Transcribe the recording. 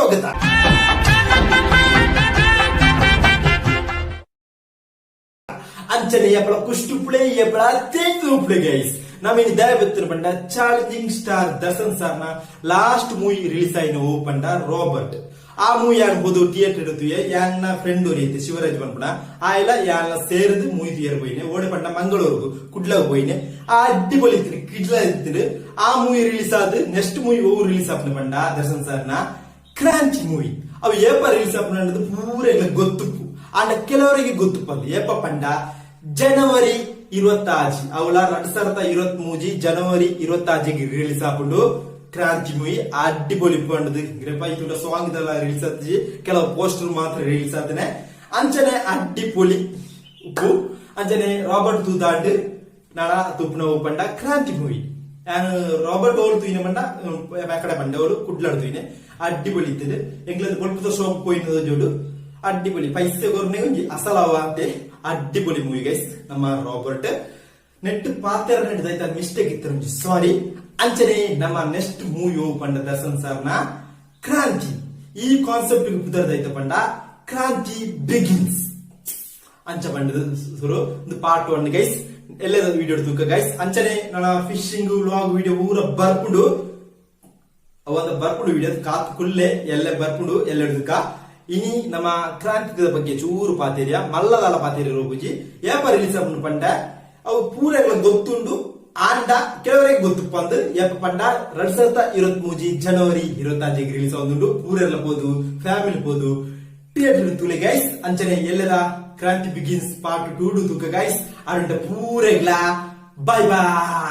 ಸ್ವಾಗತ. ಅಂಚನೆ ಎಪ್ಪಳ ಕುಷ್ಟು ಪ್ಲೇ ಎಪ್ಪಳ ತೇತು ಪ್ಲೇ ಗೈಸ್ ನಮಗೆ ದಯವಿತ್ತು ಪಂಡ ಚಾಲೆಂಜಿಂಗ್ ಸ್ಟಾರ್ ದರ್ಶನ್ ಸಾರ್ನ ಲಾಸ್ಟ್ ಮೂವಿ ರಿಲೀಸ್ ಆಯ್ನ ಓ ಪಂಡ ರಾಬರ್ಟ್ ಆ ಮೂವಿ ಯಾನ್ ಬೋದು ಥಿಯೇಟರ್ ಇಡುತ್ತುವೆ ಯಾನ್ನ ಫ್ರೆಂಡ್ ಓರಿಯತೆ ಶಿವರಾಜ್ ಬನ್ಪುಣ ಆಯ್ಲ ಯಾನ್ನ ಸೇರಿದು ಮೂವಿ ಥಿಯೇಟರ್ പോയിനെ ಓಡೆ ಪಂಡ ಮಂಗಳೂರು ಕುಡ್ಲಾಗ പോയിനെ ಆ ಅಡ್ಡಿಪೊಳಿ ಇತ್ತು ಕಿಡ್ಲ ಇತ್ತು ಆ ಮೂವಿ ರಿಲೀಸ್ ಆದ ನೆಕ್ಸ್ಟ್ ಮೂವಿ ಓ ರಿಲೀಸ್ ಆಪ್ನ ಪಂಡ ದರ್ಶನ್ ಸಾರ್ನ ಕ್ರಾಂತಿ ಮೂವಿ ಅವು ಏಪ ರಿಲೀಸ್ ಆಪ್ನ ಅನ್ನೋದು ಪೂರ ಎಲ್ಲ ಗೊತ್ತುಪ್ಪು ಆಂಡ ಕೆಲವರಿಗೆ ಗೊತ್ತುಪ್ಪಲ್ಲ ಏಪ ಪಂಡ ಜನವರಿ 26 ಅವಳ 2023 ಜನವರಿ 26 ರಿಲೀಸ್ ಆಪುಂಡು ಕ್ರಾಂತಿ ಮೂವಿ ಅಡ್ಡಿಪೊಳಿ ಪಂಡದು ಗ್ರೆಪಾಯಿತುಂಡ ಸಾಂಗ್ ಇದೆಲ್ಲ ರಿಲೀಸ್ ಆದ್ಜಿ ಕೆಲವು ಪೋಸ್ಟರ್ ಮಾತ್ರ ರಿಲೀಸ್ ಆದನೆ ಅಂಚನೆ ಅಡ್ಡಿಪೊಳಿ ಉಪ್ಪು ಅಂಚನೆ ರಾಬರ್ಟ್ ತೂದಾಂಡ್ ನಾಡ ತುಪ್ಪನ ಪಂಡ ಕ್ರಾಂತಿ ಮೂವಿ ರಾಬರ್ಟ್ ಓಲ್ ತೂಯಿನ ಪಂಡ ಕಡೆ ಪಂಡ ಓಲು ಕುಡ್ಲಾಡ್ ತೂಯಿನೆ ಅಡ್ಡಿಪೊಳಿ ಇತ್ತದೆ ಎಂಗ್ಲದ ಕೊಲ್ಪದ ಶೋಪ್ ಪೋಯಿನದ ಜೋಡು ಅಡ್ಡಿಪೊಳಿ ಪೈಸೆ ಕೊರ್ನೆ ಒಂಜಿ ಅಸಲಾವ ಅಂತೆ ಅಡ್ಡಿಪೊಳಿ ಮೂವಿ ಗೈಸ್ ನಮ್ಮ ರಾಬರ್ಟ್ ನೆಟ್ ಪಾತ್ರ ನಡೆದ ಮಿಸ್ಟೇಕ್ ಇತ್ತು ಸಾರಿ ಅಂಚನೆ ನಮ್ಮ ನೆಕ್ಸ್ಟ್ ಮೂವಿ ಪಂಡ ದರ್ಶನ್ ಸಾರ್ನ ಕ್ರಾಂತಿ ಈ ಕಾನ್ಸೆಪ್ಟ್ ಕುದರ್ದೈತ ಪಂಡ ಕ್ರಾಂತಿ ಬಿಗಿನ್ಸ್ ಅಂಚ ಪಂಡದ ಸುರು ಒಂದು ಪಾರ್ಟ್ 1 ಗೈಸ್ ಎಲ್ಲದ ವಿಡಿಯೋ ತೂಕ ಗೈಸ್ ಅಂಚನೆ ನನ್ನ ಫಿಶಿಂಗ್ ವ್ಲಾಗ್ ವಿಡಿಯೋ ಪೂರ ಬರ್ಪುಂಡು ಅವಂದ ಬರ್ಪುಂಡು ವಿಡಿಯೋ ಕಾತ್ ಕುಲ್ಲೆ ಎಲ್ಲ ಬರ್ಪುಂಡು ಎಲ್ಲೆಡುಕ ಇನಿ ನಮ್ಮ ಕ್ರಾಂತಿ ಬಗ್ಗೆ ಚೂರು ಪಾತೇರಿಯ ಮಲ್ಲದಾಲ ಪಾತೇರಿ ರೋಗುಜಿ ಏಪ ರಿಲೀಸ್ ಆಪುಂಡು ಪಂಡ ಅವು ಪೂರ ಗೊತ್ತುಂಡು ಆಂಡ ಕೆಲವರಿಗೆ ಗೊತ್ತುಪ್ಪ ಅಂದು ಏಪ ಪಂಡ 2023 ಜನವರಿ 26 ರಿಲೀಸ್ ಆಗುಂಡು ಪೂರೆಲ್ಲ ಪೋದು ಫ್ಯಾಮಿಲಿ ಪೋದು ಥಿಯೇಟರ್ ತುಲೆ ಗೈಸ್ ಅಂಚನೆ ಎಲ್ಲರ ಕ್ರಾಂತಿ ಬಿಗಿನ್ಸ್ ಪಾರ್ಟ್ 2 ತೂಕ ಗೈಸ್ ಅರುಂಡ ಪೂರೆಗ್ಲ ಬೈ ಬಾಯ್.